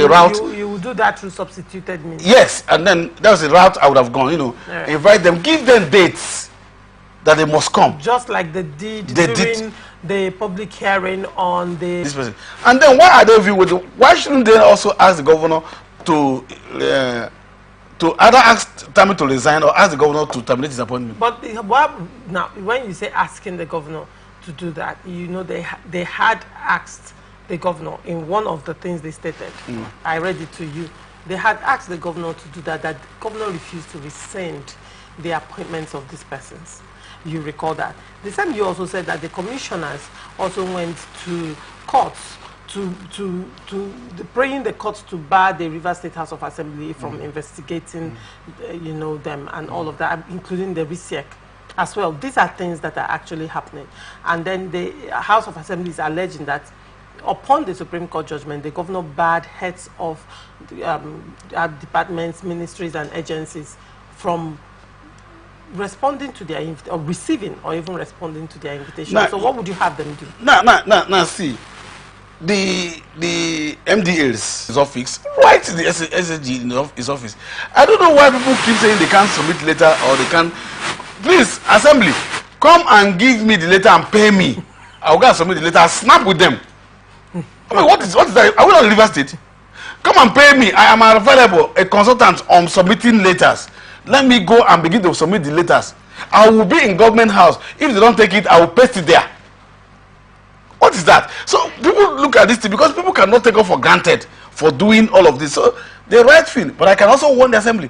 route. You will do that through substituted means. Yes, and then that's the route I would have gone. Invite them, give them dates that they must come, just like they did during the public hearing on this person. And then why are they why shouldn't they also ask the governor to either ask Tammy to resign or ask the governor to terminate his appointment? But now, when you say asking the governor to do that, they had asked the governor in one of the things they stated. I read it to you. They had asked the governor to do that. That the governor refused to rescind the appointments of these persons. You recall that. The same you also said that the commissioners also went to courts to praying the courts to bar the Rivers State House of Assembly from investigating, them and all of that, including the RISEC as well. These are things that are actually happening. And then the House of Assembly is alleging that upon the Supreme Court judgment, the governor barred heads of departments, ministries, and agencies from responding to their or receiving or even responding to their invitation. Now, so what would you have them do? Now, see. The MDA's office, right to the SSG in his office. I don't know why people keep saying they can't submit letter or they can't. Please, Assembly, come and give me the letter and pay me. I'll go and submit the letter and snap with them. I mean, what is that? Are we not River State? Come and pay me. I am available, a consultant on submitting letters. Let me go and begin to submit the letters. I will be in government house. If they don't take it, I will paste it there. What is that? So people look at this thing because people cannot take off for granted for doing all of this. So the right thing, but I can also warn the Assembly.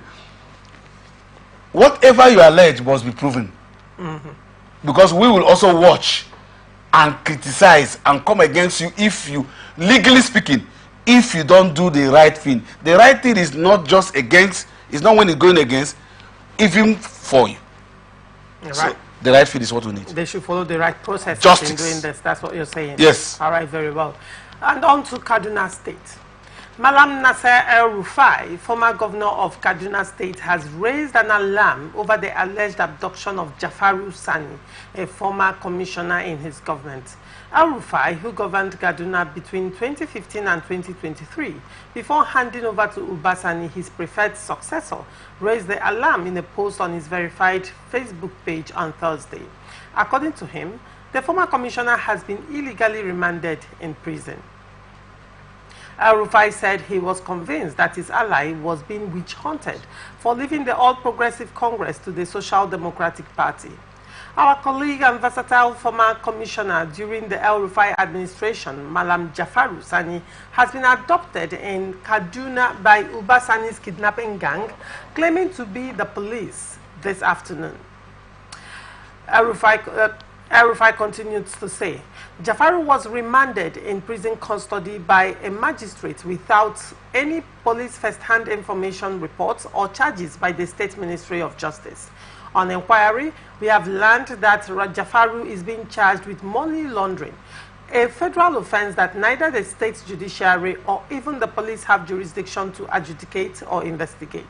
Whatever you allege must be proven. Because we will also watch and criticize and come against you if you, legally speaking, if you don't do the right thing. The right thing is not just against, it's not when it's going against, even for you. Right. So, the right fit is what we need. They should follow the right process Justice. in doing this. That's what you're saying. Yes. All right, very well. And on to Kaduna State. Malam Nasser El-Rufai, former governor of Kaduna State, has raised an alarm over the alleged abduction of Jafaru Sani, a former commissioner in his government. El-Rufai, who governed Kaduna between 2015 and 2023, before handing over to Uba Sani, his preferred successor, raised the alarm in a post on his verified Facebook page on Thursday. According to him, the former commissioner has been illegally remanded in prison. El-Rufai said he was convinced that his ally was being witch-hunted for leaving the All Progressive Congress to the Social Democratic Party. Our colleague and versatile former commissioner during the El-Rufai administration, Malam Jafaru Sani, has been adopted in Kaduna by Uba Sani's kidnapping gang, claiming to be the police this afternoon. El-Rufai continued to say, Jafaru was remanded in prison custody by a magistrate without any police first-hand information reports or charges by the State Ministry of Justice. On inquiry, we have learned that Jafaru is being charged with money laundering, a federal offense that neither the state judiciary or even the police have jurisdiction to adjudicate or investigate.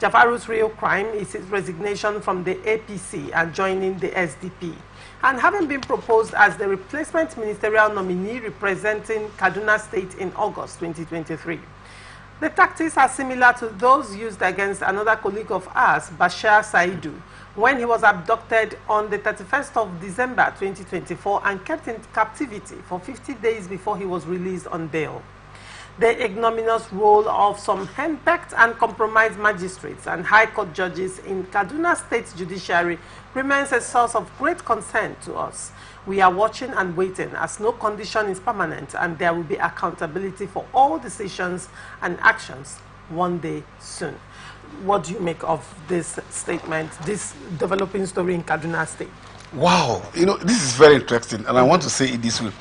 Jafaru's real crime is his resignation from the APC and joining the SDP, and having been proposed as the replacement ministerial nominee representing Kaduna State in August 2023. The tactics are similar to those used against another colleague of ours, Bashir Saidu, when he was abducted on the 31st of December 2024 and kept in captivity for 50 days before he was released on bail. The ignominious role of some henpecked and compromised magistrates and high court judges in Kaduna State's judiciary remains a source of great concern to us. We are watching and waiting as no condition is permanent and there will be accountability for all decisions and actions one day soon. What do you make of this statement, this developing story in Kaduna State? Wow, this is very interesting, and I want to say it this way.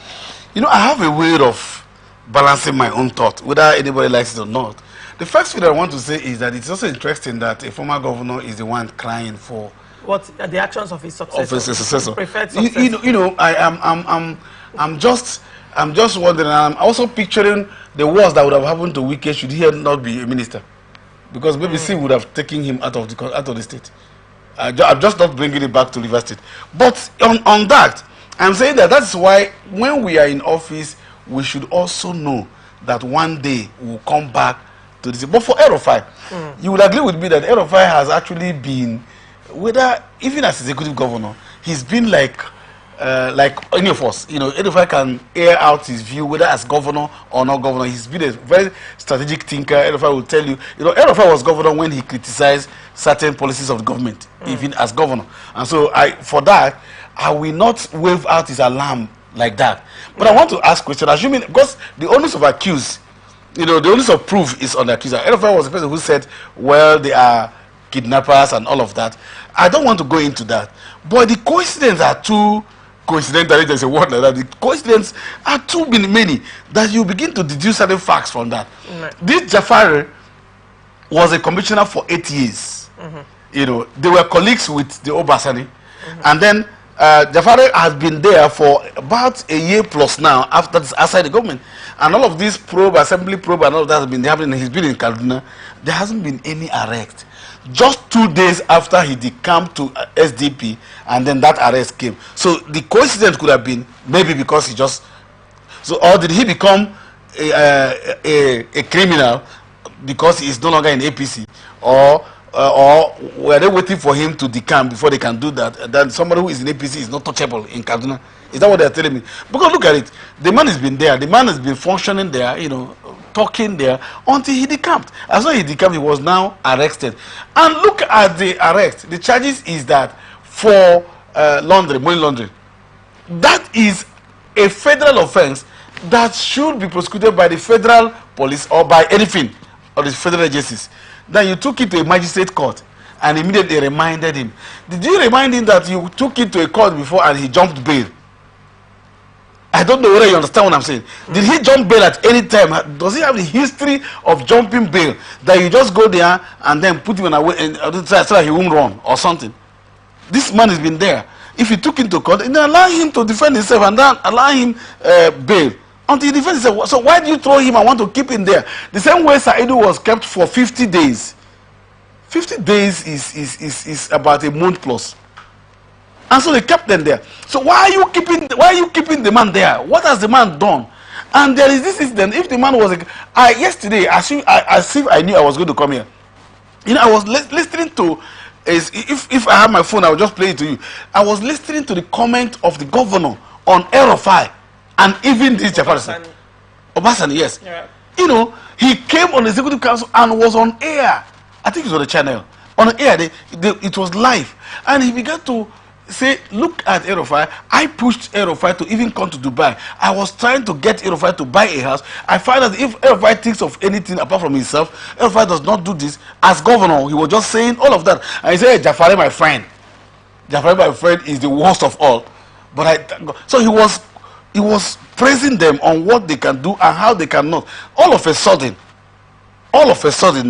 You know, I have a way of balancing my own thought, whether anybody likes it or not. The first thing I want to say is that it's also interesting that a former governor is the one crying for What are the actions of his successor? his successor. Preferred successor. You know, I'm just wondering. I'm also picturing the worst that would have happened to Wike should he not be a minister, because BBC would have taken him out of the state. I'm just not bringing it back to River State. But on that, I'm saying that's why when we are in office, we should also know that one day we'll come back to this. But for Erofai, you would agree with me that Erofai has actually been, whether even as executive governor, he's been like any of us. You know, Erofai can air out his view whether as governor or not governor. He's been a very strategic thinker. Erofai will tell you. You know, Erofai was governor when he criticized certain policies of the government, even as governor. And so, for that, I will not wave out his alarm like that. But I want to ask a question, assuming, because the onus of accuse, you know, the onus of proof is on the accuser. Erofai was the person who said, well, they are kidnappers and all of that. I don't want to go into that. But the coincidences are too coincidental, there's a word like that. The coincidences are too many that you begin to deduce certain facts from that. This Jafari was a commissioner for 8 years. You know, they were colleagues with the Obasani. And then Jafari has been there for about a year plus now after this, outside the government. And all of this assembly probe and all of that has been happening. He's been in Kaduna. There hasn't been any arrest. Just 2 days after he decamped to SDP, and then that arrest came. So the coincidence could have been maybe because he just, so, or did he become a criminal because he is no longer in APC, or were they waiting for him to decamp before they can do that? And then somebody who is in APC is not touchable in Kaduna. Is that what they're telling me? Because look at it, the man has been there, the man has been functioning there, you know, talking there until he decamped. As soon as he decamped, he was now arrested. And look at the arrest. The charges is that for laundering, money laundering. That is a federal offense that should be prosecuted by the federal police or by anything or the federal agencies. Then you took it to a magistrate court and immediately reminded him. Did you remind him that you took it to a court before and he jumped bail? I don't know whether you understand what I'm saying. Did he jump bail at any time? Does he have the history of jumping bail that you just go there and then put him away and so that he won't run or something? This man has been there. If you took him to court, then allow him to defend himself and then allow him bail until he defends himself. So why do you throw him and want to keep him there? The same way Saidu was kept for 50 days. 50 days is about a month plus. And so they kept them there. So why are you keeping the man there? What has the man done? And there is this incident. If the man was yesterday, as if I knew I was going to come here, you know, I was listening to, if I have my phone, I will just play it to you. I was listening to the comment of the governor on Erofai and even this Jefferson. Obasani, yes. Yeah. You know, he came on the executive council and was on air. I think it was on the channel. On air, it was live. And he began to say, look at Erofai. I pushed Erofai to even come to Dubai. I was trying to get Erofai to buy a house. I find that if Erofai thinks of anything apart from himself, Erofai does not do this. As governor, he was just saying all of that. And he said, Jafari, my friend. Jafari, my friend, is the worst of all. But so he was praising them on what they can do and how they cannot. All of a sudden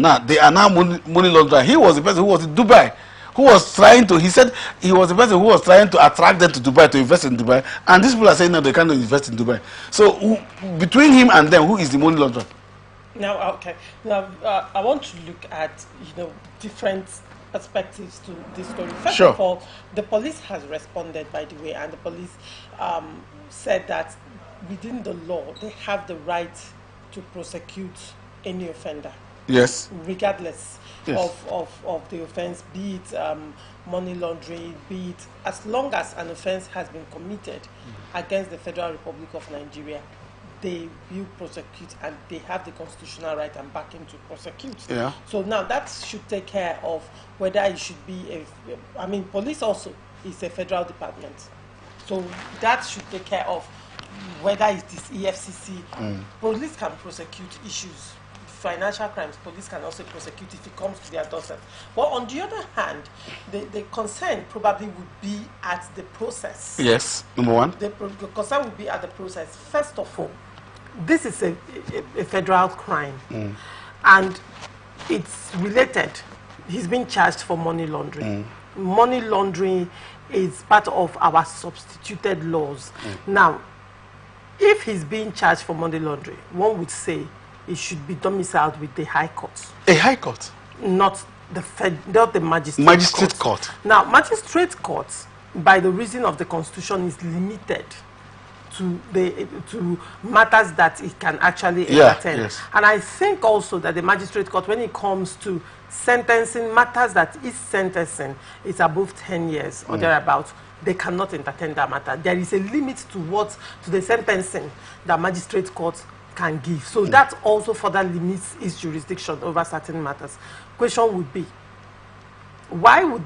now, they are now money launderers. He was the person who was in Dubai, who was trying to, he said he was the person who was trying to attract them to Dubai, to invest in Dubai. And these people are saying no, they cannot invest in Dubai. So between him and them, who is the money launderer? Now, okay. Now, I want to look at, different perspectives to this story. First of all, the police has responded, by the way, and the police said that within the law, they have the right to prosecute any offender. Yes. Regardless of the offense, be it money laundering, be it, as long as an offense has been committed against the Federal Republic of Nigeria, they will prosecute, and they have the constitutional right and backing to prosecute. Yeah. So now that should take care of whether it should be police also is a federal department. So that should take care of whether it is EFCC. Police can prosecute issues financial crimes, police can also prosecute if it comes to their doorstep. But on the other hand, the concern probably would be at the process. Yes, number one. The concern would be at the process. First of all, this is a federal crime, and it's related. He's been charged for money laundering. Money laundering is part of our substituted laws. Now, if he's being charged for money laundering, one would say it should be domiciled with the High Court. A High Court? Not the magistrate Magistrate court. Now, magistrate court, by the reason of the Constitution, is limited to matters that it can actually entertain. Yes. And I think also that the magistrate court, when it comes to sentencing matters that is sentencing, is above 10 years or thereabouts, they cannot entertain that matter. There is a limit to the sentencing that magistrate court can give. So that also further limits its jurisdiction over certain matters. Question would be, why would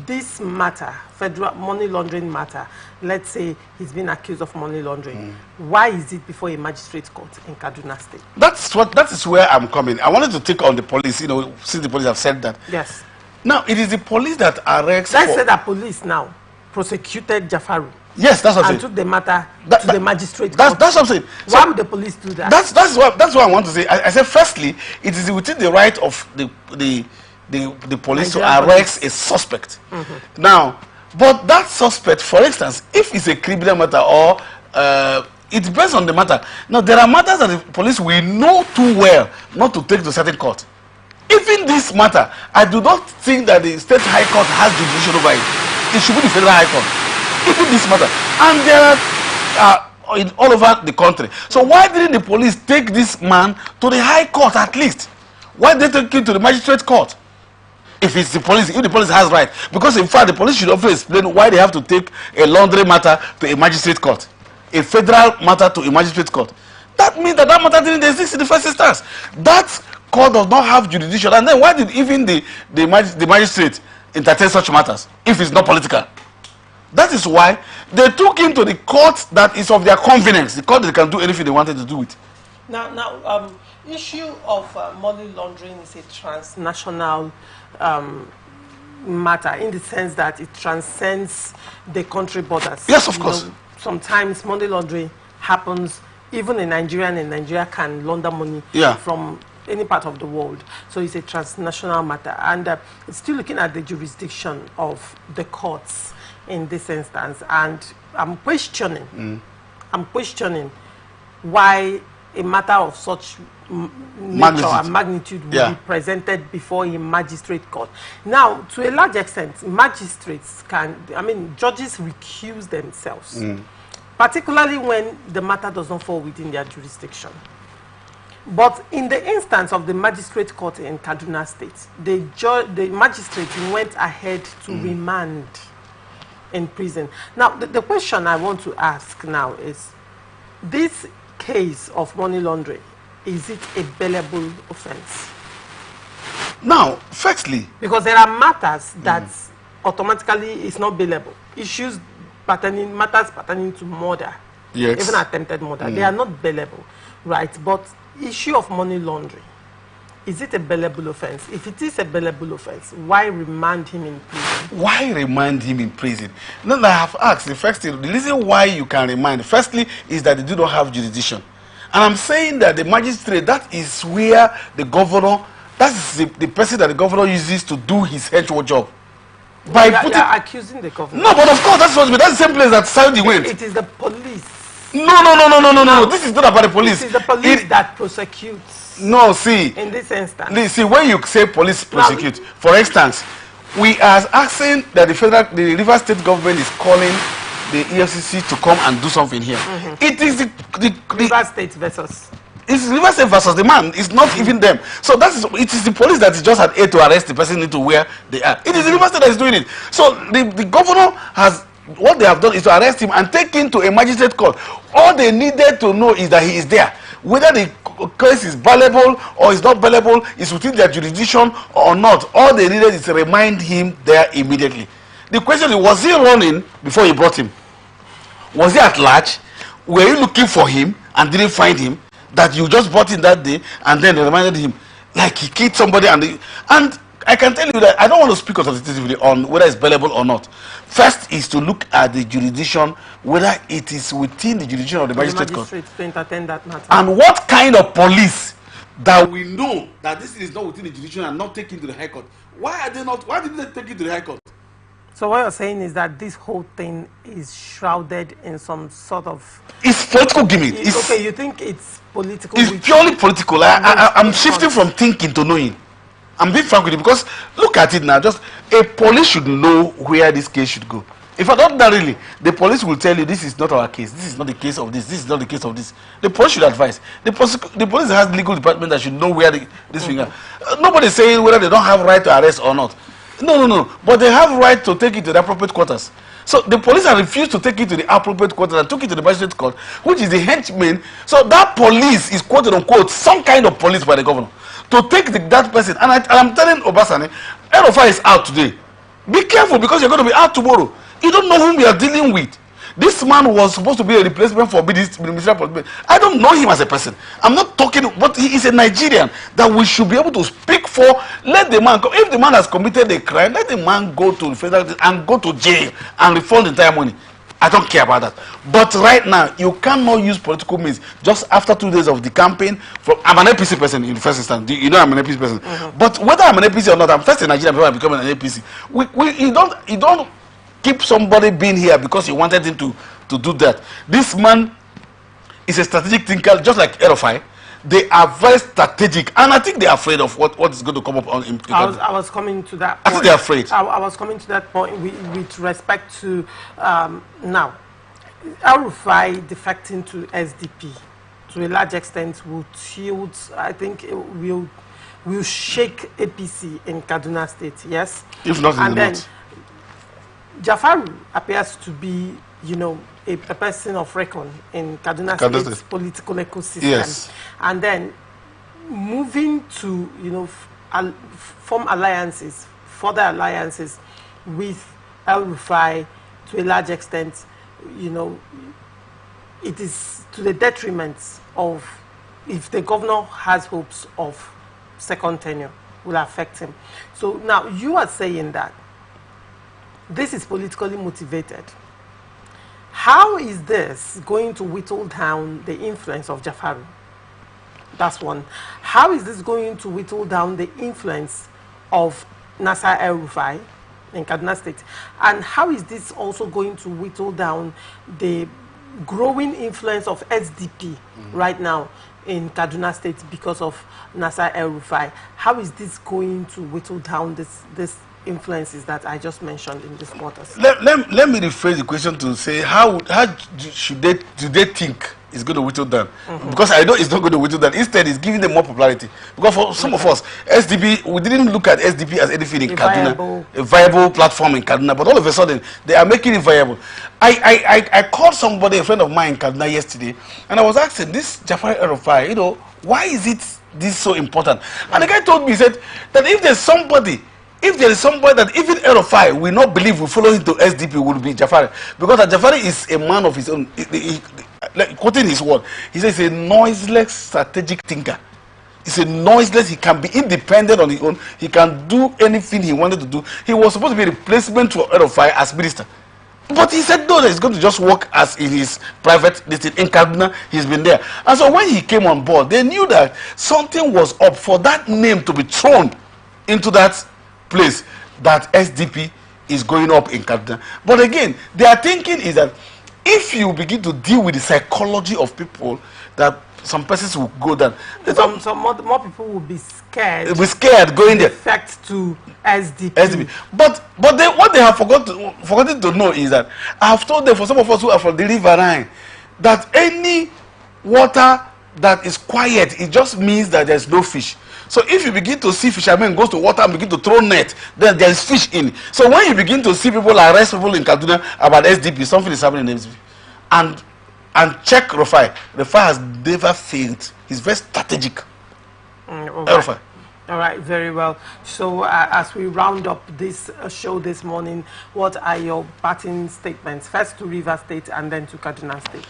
this matter, federal money laundering matter, let's say he's been accused of money laundering, why is it before a magistrate court in Kaduna State? That is where I'm coming. I wanted to take on the police, since the police have said that. Yes. Now, it is the police that arrests. Let's say that police now prosecuted Jafaru. Yes, that's what I'm saying. And took the matter to the magistrate court. That's what I'm saying. Why would the police do that? That's what I want to say. I said, firstly, it is within the right of the police to arrest a suspect. Now, but that suspect, for instance, if it's a criminal matter or it depends on the matter. Now, there are matters that the police will know too well not to take to certain court. Even this matter, I do not think that the state high court has jurisdiction over it. It should be the federal high court. Even this matter. And there are all over the country. So why didn't the police take this man to the high court at least? Why did they take him to the magistrate court? If it's the police, if the police has right. Because in fact, the police should also explain why they have to take a laundry matter to a magistrate court. A federal matter to a magistrate court. That means that matter didn't exist in the first instance. That court does not have jurisdiction. And then why did even the magistrate entertain such matters if it's not political? That is why they took him to the court that is of their convenience. The court that can do anything they wanted to do with. Now, issue of money laundering is a transnational matter in the sense that it transcends the country borders. Yes, of course. Sometimes money laundering happens even in Nigeria, and Nigeria can launder money from any part of the world. So it's a transnational matter. And it's still looking at the jurisdiction of the courts in this instance. And I'm questioning why a matter of such nature and magnitude will be presented before a magistrate court. Now, to a large extent, magistrates judges recuse themselves, particularly when the matter does not fall within their jurisdiction. But in the instance of the magistrate court in Kaduna State, the magistrate went ahead to remand in prison. Now, the question I want to ask now is, this case of money laundering, is it a bailable offense? Now, firstly, because there are matters that automatically is not bailable. Issues matters pertaining to murder, even attempted murder, they are not bailable, right? But issue of money laundering, is it a bailable offense? If it is a bailable offense, why remand him in prison? Why remand him in prison? Now, I have asked, the first thing, the reason why you can remand, firstly, is that they do not have jurisdiction. And I'm saying that the magistrate, that is where the governor, that's the person that the governor uses to do his henchwork job. By putting, accusing the governor. No, but of course, that's the same place that Saudi went. It is the police. No. This is not about the police. It is the police that prosecutes. No, see. In this instance. See, when you say police prosecute, for instance, we are asking that the Rivers State government is calling the EFCC to come and do something here. It is the Rivers State versus. It's Rivers State versus the man. It's not even them. So it is the police that is just at aid to arrest the person into where they are. It is the Rivers State that is doing it. So the governor has, what they have done is to arrest him and take him to a magistrate court. All they needed to know is that he is there. Whether the case is valuable or is not valuable, is within their jurisdiction or not. All they needed is to remind him there immediately. The question is, was he running before you brought him? Was he at large? Were you looking for him and didn't find him? that you just bought in that day, and then they reminded him like he killed somebody, and I can tell you that I don't want to speak authoritatively on whether it's bailable or not. First is to look at the jurisdiction, whether it is within the jurisdiction of the magistrate court, to entertain that matter, and what kind of police that we know that this is not within the jurisdiction and not taken to the High Court. Why are they not? Why didn't they take it to the High Court? So what you're saying is that this whole thing is shrouded in some sort of... It's political gimmick. Okay, you think it's political? It's purely political. I'm shifting from thinking to knowing. I'm being frank with you, because look at it now. Just a police should know where this case should go. If I don't know really, the police will tell you this is not our case. This is not the case of this. This is not the case of this. The police should advise. The police has legal department that should know where this finger. Nobody is saying whether they don't have right to arrest or not. No. But they have right to take it to the appropriate quarters. So the police have refused to take it to the appropriate quarters and took it to the magistrate court, which is the henchman. So that police is quote unquote some kind of police by the governor to take that person. And I'm telling Obasani, Erofai is out today. Be careful, because you're going to be out tomorrow. You don't know whom you are dealing with. This man was supposed to be a replacement for this ministerial appointment. I don't know him as a person. I'm not talking, but he is a Nigerian that we should be able to speak for. Let the man come. If the man has committed a crime, let the man go to the federal and go to jail and refund the entire money. I don't care about that. But right now, you cannot use political means just after 2 days of the campaign. I'm an APC person in the first instance. You know I'm an APC person. But whether I'm an APC or not, I'm first in Nigeria before I become an APC. You don't keep somebody being here because you wanted him to do that. This man is a strategic thinker, just like Erofai. They are very strategic, and I think they are afraid of what is going to come up on. I was coming to that point. I think they're afraid. I was coming to that point with respect to now, Erofai defecting to SDP to a large extent will tilt. I think it will shake APC in Kaduna State. Yes, if not, and then Jafaru appears to be, a person of reckon in Kaduna State's political ecosystem. Yes. And then moving to, form alliances, further alliances with El-Rufai to a large extent, it is to the detriment of, if the governor has hopes of second tenure, will affect him. So now you are saying that this is politically motivated. How is this going to whittle down the influence of Jafaru? That's one. How is this going to whittle down the influence of Nasser El-Rufai in Kaduna State? And how is this also going to whittle down the growing influence of SDP right now in Kaduna State because of Nasser El-Rufai? How is this going to whittle down this influences that I just mentioned in this quarters? Let me rephrase the question to say how do they think it's going to whittle down? Because I know it's not going to whittle down. Instead, it's giving them more popularity. Because for some of us, SDP, we didn't look at SDP as anything in Kaduna, a viable platform in Kaduna. But all of a sudden, they are making it viable. I called somebody, a friend of mine in Kaduna yesterday, and I was asking this Jafar El-Rufai, why is this so important? And the guy told me, he said that if there is somebody that even El-Rufai will not believe will follow him to SDP, will be Jafari. Because Jafari is a man of his own. Like, quoting his word, he says he's a noiseless strategic thinker. He's a noiseless, he can be independent on his own. He can do anything he wanted to do. He was supposed to be a replacement for El-Rufai as minister. But he said no, that he's going to just work as in his private in Kaduna. He's been there. And so when he came on board, they knew that something was up for that name to be thrown into that place, that SDP is going up in Kaduna. But again, their thinking is that if you begin to deal with the psychology of people, that some persons will go down. Some more people will be scared. Be scared going there. Effect to SDP. But what they have forgotten to know is that I have told them, for some of us who are from the riverine, that any water that is quiet, it just means that there's no fish. So if you begin to see fishermen goes to water and begin to throw net, then there is fish in. So when you begin to see people arrest people in Kaduna about SDP, something is happening in SDP. And check Rufai. Rufai has never failed. He's very strategic. All right, very well. So as we round up this show this morning, what are your parting statements? First to Rivers State and then to Kaduna State.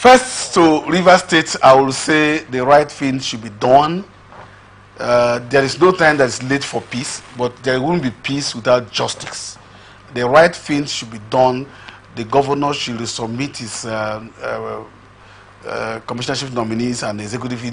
First, to River State, I will say the right thing should be done. There is no time that is late for peace, but there won't be peace without justice. The right thing should be done. The governor should submit his commissionership nominees and executive